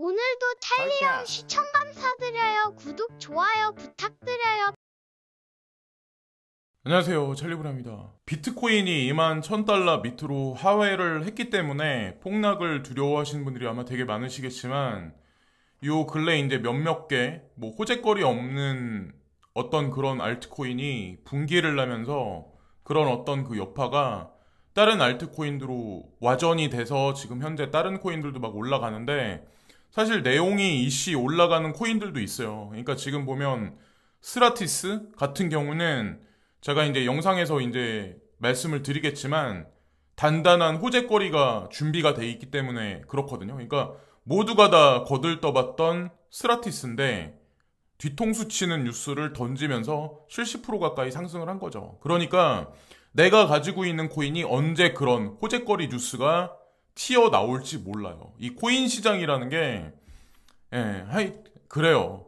오늘도 찰리형 시청 감사드려요. 구독, 좋아요 부탁드려요. 안녕하세요, 찰리브라입니다. 비트코인이 21,000달러 밑으로 하회를 했기 때문에 폭락을 두려워하시는 분들이 아마 되게 많으시겠지만 요 근래 이제 몇몇 개 호재거리 없는 어떤 그런 알트코인이 분기를 나면서 그런 어떤 그 여파가 다른 알트코인으로 와전이 돼서 지금 현재 다른 코인들도 막 올라가는데, 사실 내용이 이씨 올라가는 코인들도 있어요. 그러니까 지금 보면 스라티스 같은 경우는 제가 이제 영상에서 이제 말씀을 드리겠지만 단단한 호재거리가 준비가 돼 있기 때문에 그렇거든요. 그러니까 모두가 다 거들떠봤던 스라티스인데 뒤통수 치는 뉴스를 던지면서 70% 가까이 상승을 한 거죠. 그러니까 내가 가지고 있는 코인이 언제 그런 호재거리 뉴스가 튀어나올지 몰라요. 이 코인 시장이라는 게, 그래요.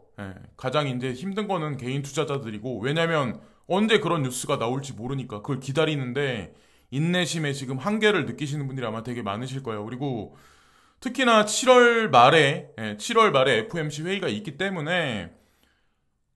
가장 이제 힘든 거는 개인 투자자들이고, 왜냐면 언제 그런 뉴스가 나올지 모르니까 그걸 기다리는데 인내심에 지금 한계를 느끼시는 분들이 아마 되게 많으실 거예요. 그리고 특히나 7월 말에 FOMC 회의가 있기 때문에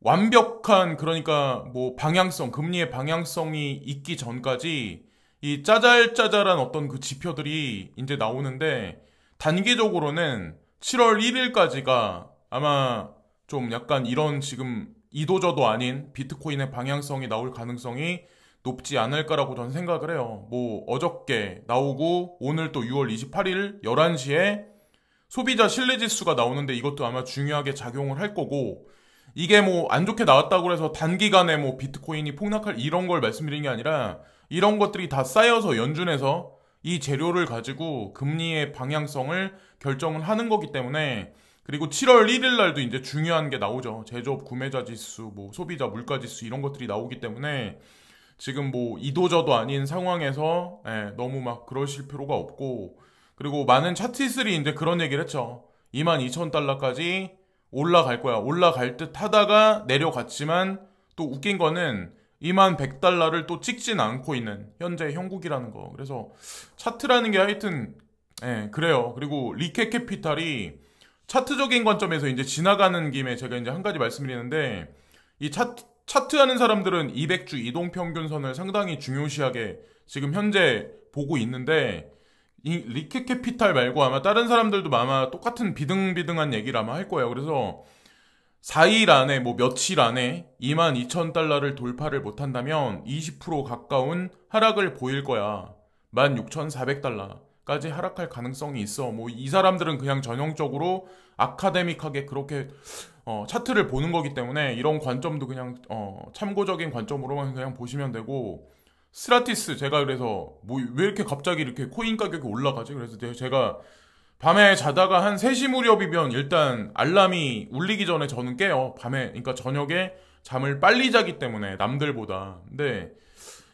완벽한, 그러니까 방향성, 금리의 방향성이 있기 전까지 이 짜잘짜잘한 어떤 그 지표들이 이제 나오는데, 단기적으로는 7월 1일까지가 아마 좀 약간 이런 지금 이도저도 아닌 비트코인의 방향성이 나올 가능성이 높지 않을까라고 저는 생각을 해요. 어저께 나오고 오늘 또 6월 28일 11시에 소비자 신뢰지수가 나오는데 이것도 아마 중요하게 작용을 할 거고, 이게 안 좋게 나왔다고 해서 단기간에 비트코인이 폭락할 이런 걸 말씀드린 게 아니라 이런 것들이 다 쌓여서 연준에서 이 재료를 가지고 금리의 방향성을 결정을 하는 거기 때문에, 그리고 7월 1일 날도 이제 중요한 게 나오죠. 제조업 구매자 지수, 소비자 물가 지수 이런 것들이 나오기 때문에 지금 이도저도 아닌 상황에서 너무 막 그러실 필요가 없고, 그리고 많은 차트들이 이제 그런 얘기를 했죠. 22,000달러까지 올라갈 거야. 올라갈 듯 하다가 내려갔지만 또 웃긴 거는 21,100달러를 또 찍진 않고 있는 현재 형국이라는 거. 그래서 차트라는 게 하여튼 그래요. 그리고 리케 캐피탈이 차트적인 관점에서 이제 지나가는 김에 제가 이제 한 가지 말씀드리는데, 이 차트 하는 사람들은 200주 이동평균선을 상당히 중요시하게 지금 현재 보고 있는데, 이 리케 캐피탈 말고 아마 다른 사람들도 아마 똑같은 비등비등한 얘기를 아마 할 거예요. 그래서 4일 안에 며칠 안에 22,000달러를 돌파를 못한다면 20% 가까운 하락을 보일 거야. 16,400달러까지 하락할 가능성이 있어. 이 사람들은 그냥 전형적으로 아카데믹하게 그렇게 차트를 보는 거기 때문에 이런 관점도 그냥 참고적인 관점으로만 그냥 보시면 되고, 스라티스 제가 그래서 왜 이렇게 갑자기 이렇게 코인 가격이 올라가지? 그래서 제가 밤에 자다가 한 3시 무렵이면 일단 알람이 울리기 전에 저는 깨요. 밤에, 그러니까 저녁에 잠을 빨리 자기 때문에 남들보다. 근데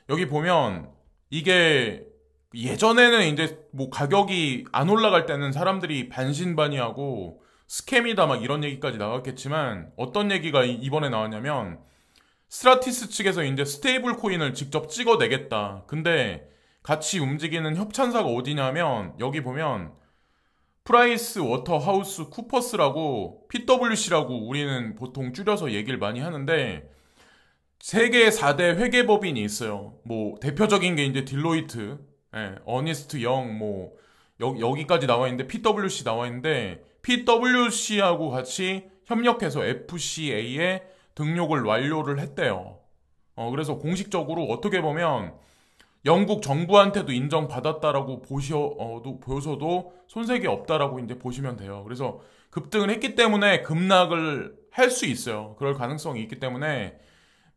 여기 보면 이게 예전에는 이제 가격이 안 올라갈 때는 사람들이 반신반의하고 스캠이다 막 이런 얘기까지 나왔겠지만, 어떤 얘기가 이번에 나왔냐면 스라티스 측에서 이제 스테이블 코인을 직접 찍어내겠다. 근데 같이 움직이는 협찬사가 어디냐면 여기 보면 프라이스 워터하우스 쿠퍼스라고 PwC라고 우리는 보통 줄여서 얘기를 많이 하는데, 세계 4대 회계법인이 있어요. 대표적인 게 이제 딜로이트, 어니스트 영, 여기까지 나와 있는데 PwC 나와 있는데, PwC하고 같이 협력해서 FCA에 등록을 완료를 했대요. 그래서 공식적으로 어떻게 보면 영국 정부한테도 인정받았다라고 보셔도 손색이 없다라고 이제 보시면 돼요. 그래서 급등을 했기 때문에 급락을 할 수 있어요. 그럴 가능성이 있기 때문에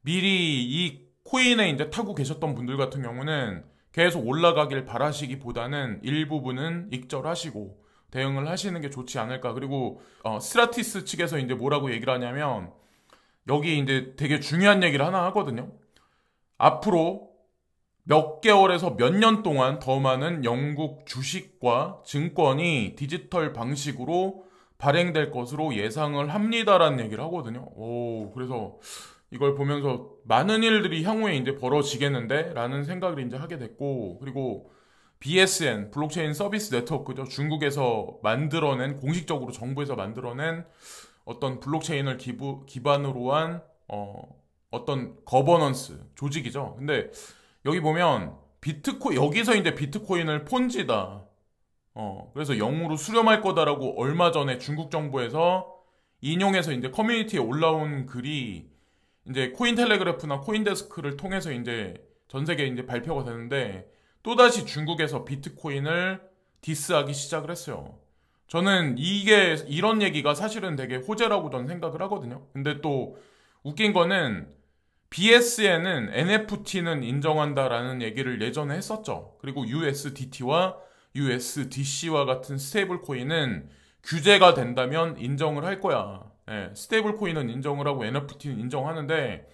미리 이 코인에 이제 타고 계셨던 분들 같은 경우는 계속 올라가길 바라시기보다는 일부분은 익절하시고 대응을 하시는 게 좋지 않을까. 그리고 스라티스 측에서 이제 뭐라고 얘기를 하냐면, 여기 이제 되게 중요한 얘기를 하나 하거든요. 앞으로 몇 개월에서 몇 년 동안 더 많은 영국 주식과 증권이 디지털 방식으로 발행될 것으로 예상을 합니다라는 얘기를 하거든요. 그래서 이걸 보면서 많은 일들이 향후에 이제 벌어지겠는데? 라는 생각을 이제 하게 됐고, 그리고 BSN, 블록체인 서비스 네트워크죠. 중국에서 만들어낸, 공식적으로 정부에서 만들어낸 어떤 블록체인을 기반으로 한 어떤 거버넌스 조직이죠. 근데 여기 보면 여기서 이제 비트코인을 폰지다. 그래서 영으로 수렴할 거다라고 얼마 전에 중국 정부에서 인용해서 이제 커뮤니티에 올라온 글이 이제 코인텔레그래프나 코인데스크를 통해서 이제 전 세계에 이제 발표가 되는데, 또다시 중국에서 비트코인을 디스하기 시작을 했어요. 저는 이런 얘기가 사실은 되게 호재라고 저는 생각을 하거든요. 근데 또 웃긴 거는 BSN은 NFT는 인정한다라는 얘기를 예전에 했었죠. 그리고 USDT와 USDC와 같은 스테이블 코인은 규제가 된다면 인정을 할 거야. 스테이블 코인은 인정을 하고 NFT는 인정하는데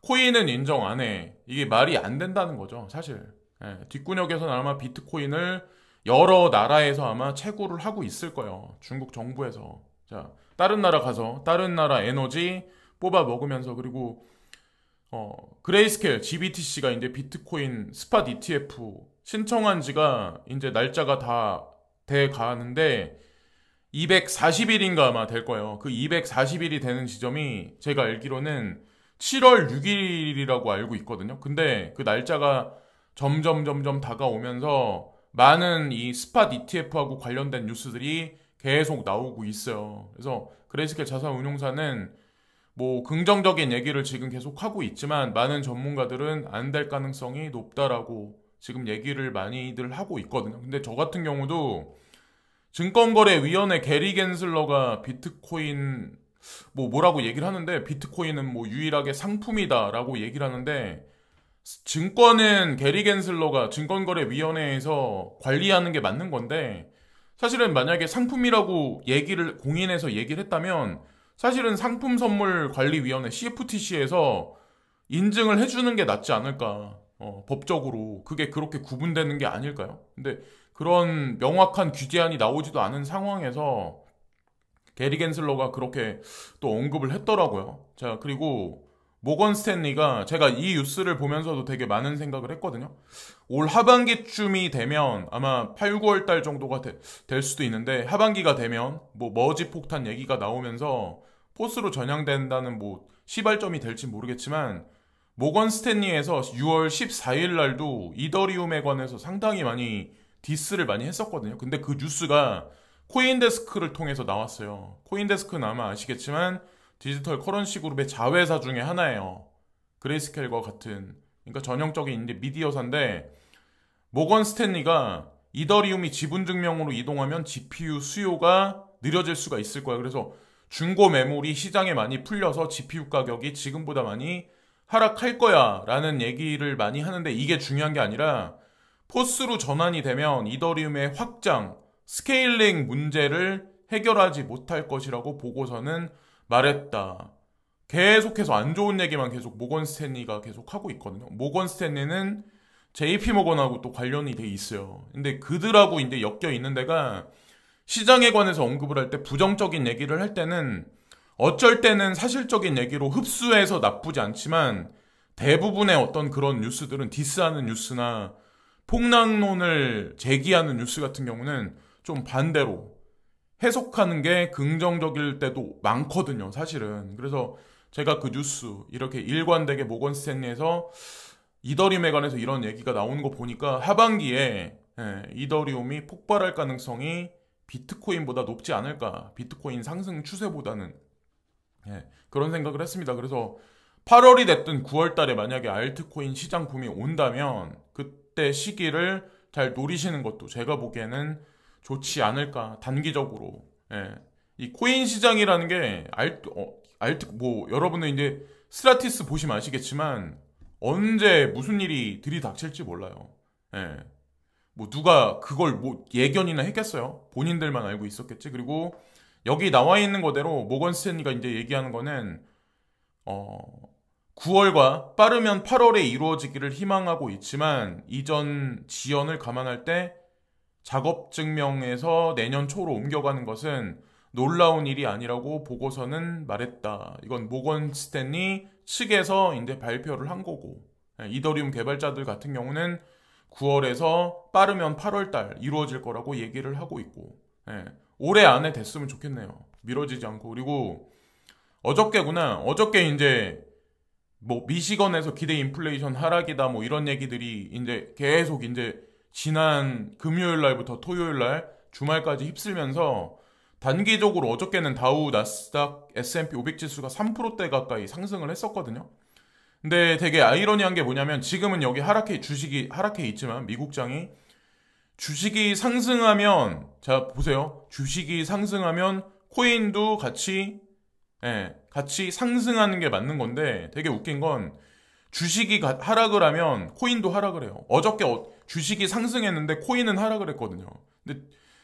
코인은 인정 안 해. 이게 말이 안 된다는 거죠, 사실. 뒷구녕에서는 아마 비트코인을 여러 나라에서 아마 채굴을 하고 있을 거예요. 중국 정부에서. 자, 다른 나라 가서 다른 나라 에너지 뽑아 먹으면서, 그리고 그레이스케일 GBTC가 이제 비트코인 스팟 ETF 신청한 지가 이제 날짜가 다 돼 가는데 240일인가 아마 될 거예요. 그 240일이 되는 지점이 제가 알기로는 7월 6일이라고 알고 있거든요. 근데 그 날짜가 점점 다가오면서 많은 이 스팟 ETF하고 관련된 뉴스들이 계속 나오고 있어요. 그래서 그레이스케일 자산운용사는 뭐 긍정적인 얘기를 지금 계속 하고 있지만 많은 전문가들은 안 될 가능성이 높다라고 지금 얘기를 많이들 하고 있거든요. 근데 저 같은 경우도 증권거래위원회 게리 겐슬러가 비트코인 뭐라고 얘기를 하는데, 비트코인은 뭐 유일하게 상품이다라고 얘기를 하는데, 증권은 게리 겐슬러가 증권거래위원회에서 관리하는 게 맞는 건데, 사실은 만약에 상품이라고 공인해서 얘기를 했다면 사실은 상품선물관리위원회 CFTC에서 인증을 해주는 게 낫지 않을까. 법적으로 그게 그렇게 구분되는 게 아닐까요? 근데 그런 명확한 규제안이 나오지도 않은 상황에서 게리 겐슬러가 그렇게 또 언급을 했더라고요. 자, 그리고 모건 스탠리가, 제가 이 뉴스를 보면서도 되게 많은 생각을 했거든요. 올 하반기쯤이 되면 아마 8, 9월 달 정도가 될 수도 있는데, 하반기가 되면 뭐 머지 폭탄 얘기가 나오면서 포스로 전향된다는 뭐 시발점이 될지 모르겠지만, 모건 스탠리에서 6월 14일 날도 이더리움에 관해서 상당히 많이 디스를 많이 했었거든요. 근데 그 뉴스가 코인데스크를 통해서 나왔어요. 코인데스크는 아마 아시겠지만 디지털 커런시 그룹의 자회사 중에 하나예요. 그레이스케일과 같은, 그러니까 전형적인 이제 미디어사인데, 모건 스탠리가 이더리움이 지분 증명으로 이동하면 GPU 수요가 느려질 수가 있을 거야. 그래서 중고 매물이 시장에 많이 풀려서 GPU 가격이 지금보다 많이 하락할 거야 라는 얘기를 많이 하는데, 이게 중요한 게 아니라 포스로 전환이 되면 이더리움의 확장, 스케일링 문제를 해결하지 못할 것이라고 보고서는 말했다. 계속해서 안 좋은 얘기만 계속 모건 스탠리가 계속 하고 있거든요. 모건 스탠리는 JP 모건하고 또 관련이 돼 있어요. 근데 그들하고 이제 엮여 있는 데가, 시장에 관해서 언급을 할 때 부정적인 얘기를 할 때는 어쩔 때는 사실적인 얘기로 흡수해서 나쁘지 않지만, 대부분의 어떤 그런 뉴스들은 디스하는 뉴스나 폭락론을 제기하는 뉴스 같은 경우는 좀 반대로 해석하는 게 긍정적일 때도 많거든요, 사실은. 그래서 제가 그 뉴스 이렇게 일관되게 모건 스탠리에서 이더리움에 관해서 이런 얘기가 나오는 거 보니까 하반기에 이더리움이 폭발할 가능성이 비트코인보다 높지 않을까, 비트코인 상승 추세보다는. 그런 생각을 했습니다. 그래서 8월이 됐든 9월 달에 만약에 알트코인 시장 붐이 온다면 그때 시기를 잘 노리시는 것도 제가 보기에는 좋지 않을까, 단기적으로. 이 코인 시장이라는 게 여러분은 이제 스라티스 보시면 아시겠지만 언제 무슨 일이 들이닥칠지 몰라요. 뭐 누가 그걸 뭐 예견이나 했겠어요? 본인들만 알고 있었겠지. 그리고 여기 나와 있는 거대로 모건 스탠리가 이제 얘기하는 거는 9월과 빠르면 8월에 이루어지기를 희망하고 있지만, 이전 지연을 감안할 때 작업 증명에서 내년 초로 옮겨가는 것은 놀라운 일이 아니라고 보고서는 말했다. 이건 모건 스탠리 측에서 이제 발표를 한 거고, 이더리움 개발자들 같은 경우는 9월에서 빠르면 8월 달 이루어질 거라고 얘기를 하고 있고, 예, 올해 안에 됐으면 좋겠네요. 미뤄지지 않고. 그리고 어저께구나. 어저께 이제 뭐 미시건에서 기대 인플레이션 하락이다 뭐 이런 얘기들이 이제 계속 이제 지난 금요일 날부터 토요일 날 주말까지 휩쓸면서 단기적으로 어저께는 다우, 나스닥, S&P 500 지수가 3%대 가까이 상승을 했었거든요. 근데 되게 아이러니한 게 뭐냐면 지금은 여기 주식이 하락해 있지만 미국장이 주식이 상승하면, 자 보세요. 주식이 상승하면 코인도 같이, 예, 같이 상승하는 게 맞는 건데 되게 웃긴 건 주식이 하락을 하면 코인도 하락을 해요. 어저께 주식이 상승했는데 코인은 하락을 했거든요. 근데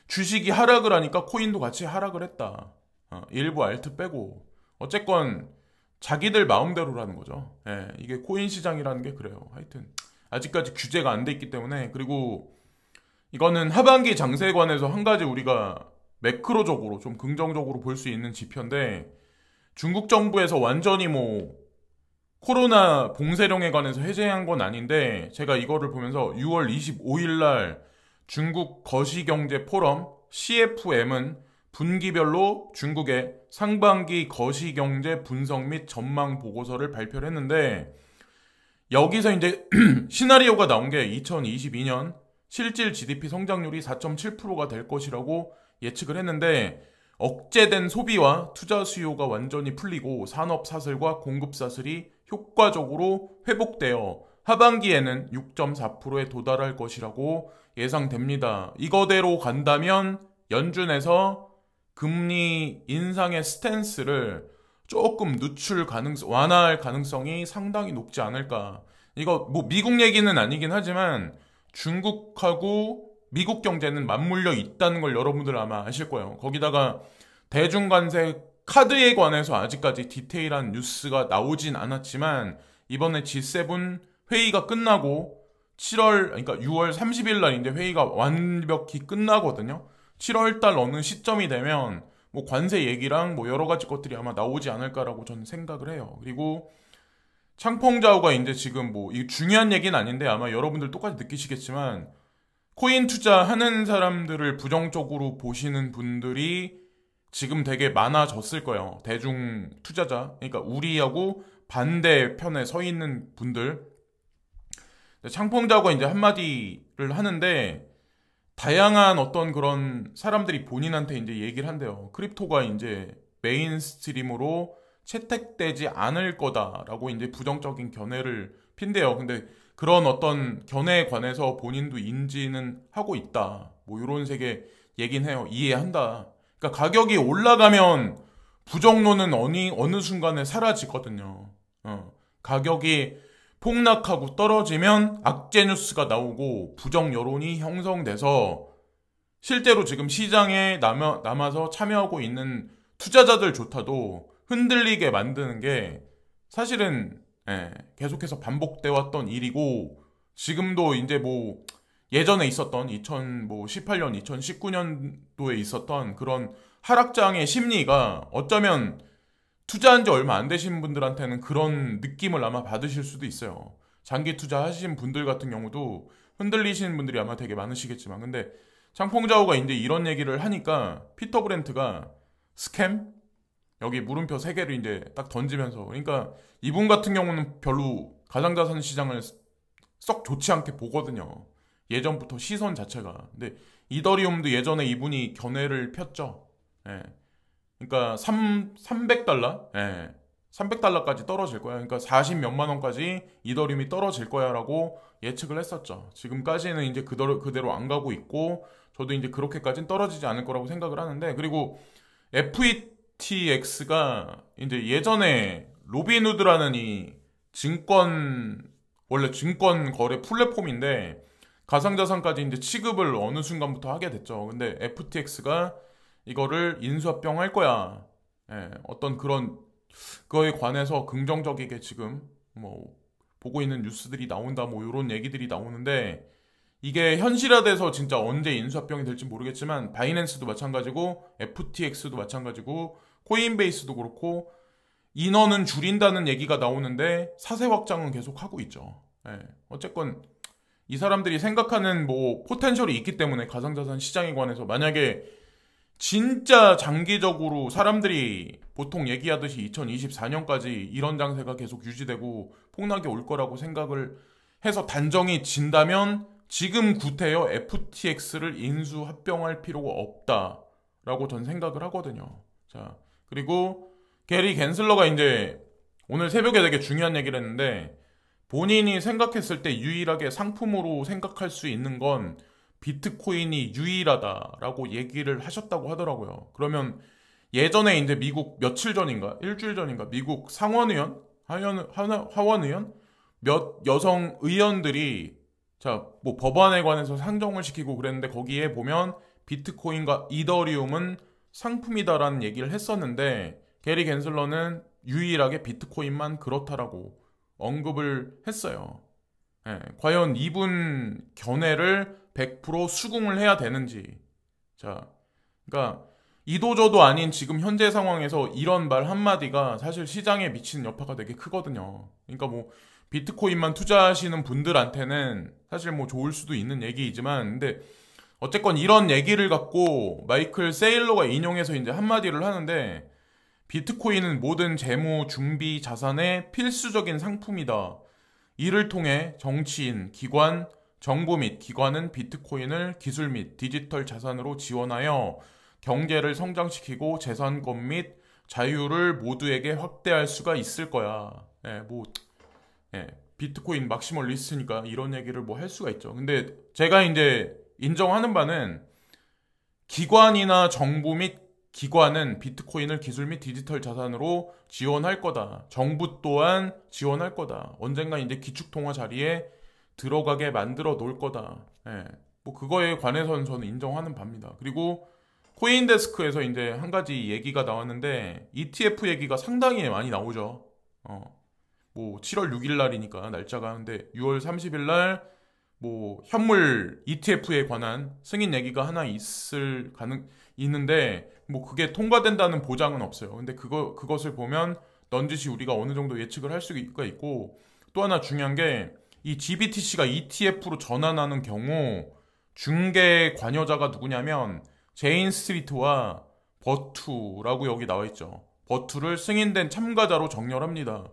주식이 하락을 하니까 코인도 같이 하락을 했다. 일부 알트 빼고. 어쨌건 자기들 마음대로라는 거죠. 예, 이게 코인 시장이라는 게 그래요. 하여튼 아직까지 규제가 안 돼 있기 때문에. 그리고 이거는 하반기 장세에 관해서 한 가지 우리가 매크로적으로 좀 긍정적으로 볼 수 있는 지표인데, 중국 정부에서 완전히 뭐 코로나 봉쇄령에 관해서 해제한 건 아닌데, 제가 이거를 보면서 6월 25일 날 중국 거시경제 포럼 CFM은 분기별로 중국의 상반기 거시경제 분석 및 전망 보고서를 발표를 했는데, 여기서 이제 시나리오가 나온 게 2022년 실질 GDP 성장률이 4.7%가 될 것이라고 예측을 했는데, 억제된 소비와 투자 수요가 완전히 풀리고 산업 사슬과 공급 사슬이 효과적으로 회복되어 하반기에는 6.4%에 도달할 것이라고 예상됩니다. 이거대로 간다면 연준에서 금리 인상의 스탠스를 조금 완화할 가능성이 상당히 높지 않을까. 이거 뭐 미국 얘기는 아니긴 하지만 중국하고 미국 경제는 맞물려 있다는 걸 여러분들 아마 아실 거예요. 거기다가 대중관세 카드에 관해서 아직까지 디테일한 뉴스가 나오진 않았지만 이번에 G7 회의가 끝나고 6월 30일 날인데 회의가 완벽히 끝나거든요. 7월 달 어느 시점이 되면 뭐 관세 얘기랑 뭐 여러 가지 것들이 아마 나오지 않을까라고 저는 생각을 해요. 그리고 창펑자오가 이제 지금 뭐 이 중요한 얘기는 아닌데 아마 여러분들 똑같이 느끼시겠지만 코인 투자하는 사람들을 부정적으로 보시는 분들이 지금 되게 많아졌을 거예요. 대중 투자자, 그러니까 우리하고 반대편에 서 있는 분들. 창펑자오가 이제 한마디를 하는데, 다양한 어떤 그런 사람들이 본인한테 이제 얘기를 한대요. 크립토가 이제 메인스트림으로 채택되지 않을 거다라고 이제 부정적인 견해를 핀대요. 근데 그런 어떤 견해에 관해서 본인도 인지는 하고 있다. 뭐 이런 색의 얘긴 해요. 이해한다. 그러니까 가격이 올라가면 부정론은 어느 순간에 사라지거든요. 가격이 폭락하고 떨어지면 악재 뉴스가 나오고 부정 여론이 형성돼서 실제로 지금 시장에 남아서 참여하고 있는 투자자들조차도 흔들리게 만드는 게 사실은 계속해서 반복돼 왔던 일이고, 지금도 이제 뭐 예전에 있었던 2018년, 2019년도에 있었던 그런 하락장의 심리가 어쩌면 투자한 지 얼마 안 되신 분들한테는 그런 느낌을 아마 받으실 수도 있어요. 장기 투자하신 분들 같은 경우도 흔들리시는 분들이 아마 되게 많으시겠지만, 근데 창펑자오가 이제 이런 얘기를 하니까 피터 브렌트가 스캠? 여기 물음표 3개를 이제 딱 던지면서, 그러니까 이분 같은 경우는 별로 가상자산 시장을 썩 좋지 않게 보거든요. 예전부터 시선 자체가. 근데 이더리움도 예전에 이분이 견해를 폈죠. 예. 그러니까 300달러? 예. 300달러까지 떨어질 거야. 그러니까 40 몇만 원까지 이더리움이 떨어질 거야라고 예측을 했었죠. 지금까지는 이제 그대로 안 가고 있고, 저도 이제 그렇게까지는 떨어지지 않을 거라고 생각을 하는데, 그리고 FTX가 이제 예전에 로빈후드라는 원래 증권 거래 플랫폼인데 가상자산까지 이제 취급을 어느 순간부터 하게 됐죠. 근데 FTX가 이거를 인수합병할 거야. 어떤 그런 그거에 관해서 긍정적이게 지금 뭐 보고 있는 뉴스들이 나온다, 뭐 이런 얘기들이 나오는데, 이게 현실화돼서 진짜 언제 인수합병이 될지 모르겠지만 바이낸스도 마찬가지고 FTX도 마찬가지고 코인베이스도 그렇고 인원은 줄인다는 얘기가 나오는데 사세 확장은 계속 하고 있죠. 어쨌건 이 사람들이 생각하는 뭐 포텐셜이 있기 때문에 가상자산 시장에 관해서 만약에 진짜 장기적으로 사람들이 보통 얘기하듯이 2024년까지 이런 장세가 계속 유지되고 폭락이 올 거라고 생각을 해서 단정이 진다면 지금 구태여 FTX를 인수 합병할 필요가 없다라고 전 생각을 하거든요. 자, 그리고 게리 갠슬러가 이제 오늘 새벽에 되게 중요한 얘기를 했는데 본인이 생각했을 때 유일하게 상품으로 생각할 수 있는 건 비트코인이 유일하다라고 얘기를 하셨다고 하더라고요. 그러면 예전에 이제 미국 며칠 전인가 일주일 전인가 미국 상원의원 하원의원 몇 여성 의원들이 자 뭐 법안에 관해서 상정을 시키고 그랬는데 거기에 보면 비트코인과 이더리움은 상품이다라는 얘기를 했었는데 게리 갠슬러는 유일하게 비트코인만 그렇다라고 언급을 했어요. 예, 과연 이분 견해를 100% 수긍을 해야 되는지. 자, 그러니까 이도저도 아닌 지금 현재 상황에서 이런 말 한마디가 사실 시장에 미치는 여파가 되게 크거든요. 그러니까 뭐 비트코인만 투자하시는 분들한테는 사실 뭐 좋을 수도 있는 얘기이지만 근데 어쨌건 이런 얘기를 갖고 마이클 세일러가 인용해서 이제 한마디를 하는데 비트코인은 모든 재무 준비 자산의 필수적인 상품이다. 이를 통해 정치인, 기관, 정부 및 기관은 비트코인을 기술 및 디지털 자산으로 지원하여 경제를 성장시키고 재산권 및 자유를 모두에게 확대할 수가 있을 거야. 비트코인 막시멀리스트니까 이런 얘기를 뭐 할 수가 있죠. 근데 제가 이제 인정하는 바는 기관이나 정부 및 기관은 비트코인을 기술 및 디지털 자산으로 지원할 거다. 정부 또한 지원할 거다. 언젠가 이제 기축통화 자리에 들어가게 만들어 놓을 거다. 뭐 그거에 관해서는 저는 인정하는 바입니다. 그리고 코인데스크에서 이제 한 가지 얘기가 나왔는데 ETF 얘기가 상당히 많이 나오죠. 뭐 7월 6일 날이니까 날짜가 근데 6월 30일 날 뭐 현물 ETF에 관한 승인 얘기가 하나 있는데 뭐 그게 통과된다는 보장은 없어요. 근데 그것을 보면 넌지시 우리가 어느 정도 예측을 할 수가 있고 또 하나 중요한 게 이 GBTC가 ETF로 전환하는 경우 중개 관여자가 누구냐면 제인 스트리트와 버투라고 여기 나와 있죠. 버투를 승인된 참가자로 정렬합니다.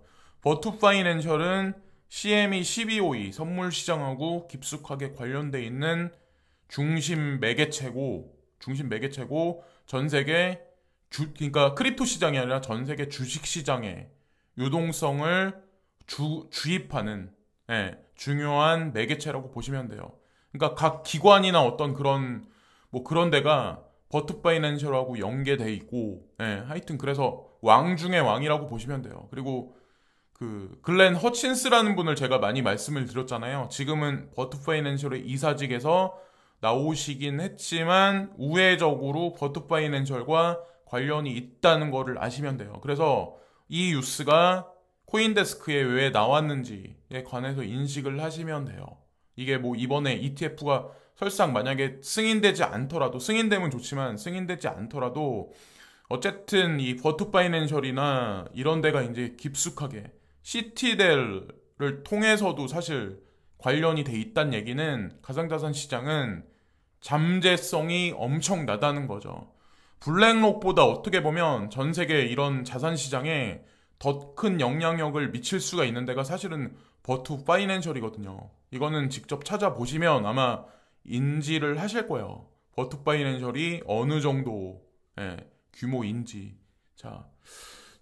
버투 파이낸셜은 CME 1252 선물 시장하고 깊숙하게 관련돼 있는 중심 매개체고 전 세계 그러니까 크립토 시장이 아니라 전 세계 주식 시장의 유동성을 주입하는 중요한 매개체라고 보시면 돼요. 그러니까 각 기관이나 어떤 그런 데가 버트 파이낸셜하고 연계돼 있고 하여튼 그래서 왕 중의 왕이라고 보시면 돼요. 그리고 그 글렌 허친스라는 분을 제가 많이 말씀을 드렸잖아요. 지금은 버트 파이낸셜의 이사직에서 나오시긴 했지만 우회적으로 버트 파이낸셜과 관련이 있다는 거를 아시면 돼요. 그래서 이 뉴스가 코인데스크에 왜 나왔는지에 관해서 인식을 하시면 돼요. 이게 뭐 이번에 ETF가 설상 만약에 승인되지 않더라도 승인되면 좋지만 승인되지 않더라도 어쨌든 이 버트 파이낸셜이나 이런 데가 이제 깊숙하게 시티델을 통해서도 사실 관련이 돼 있다는 얘기는 가상자산 시장은 잠재성이 엄청나다는 거죠. 블랙록보다 어떻게 보면 전 세계 이런 자산 시장에 더 큰 영향력을 미칠 수가 있는 데가 사실은 버투 파이낸셜이거든요. 이거는 직접 찾아보시면 아마 인지를 하실 거예요. 버투 파이낸셜이 어느 정도 규모인지. 자,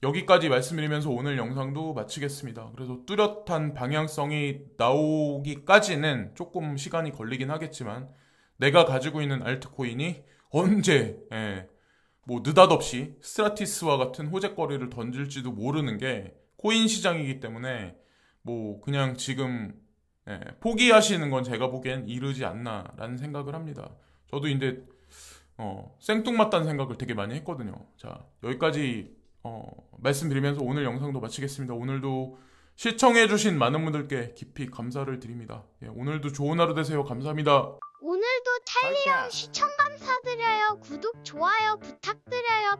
여기까지 말씀드리면서 오늘 영상도 마치겠습니다. 그래서 뚜렷한 방향성이 나오기까지는 조금 시간이 걸리긴 하겠지만 내가 가지고 있는 알트코인이 언제 뭐 느닷없이 스트라티스와 같은 호재거리를 던질지도 모르는 게 코인 시장이기 때문에 뭐 그냥 지금 포기하시는 건 제가 보기엔 이르지 않나라는 생각을 합니다. 저도 이제 생뚱맞다는 생각을 되게 많이 했거든요. 자, 여기까지 말씀드리면서 오늘 영상도 마치겠습니다. 오늘도 시청해주신 많은 분들께 깊이 감사를 드립니다. 오늘도 좋은 하루 되세요. 감사합니다. 오늘도 탈리형 시청 감사드려요. 구독, 좋아요 부탁드려요.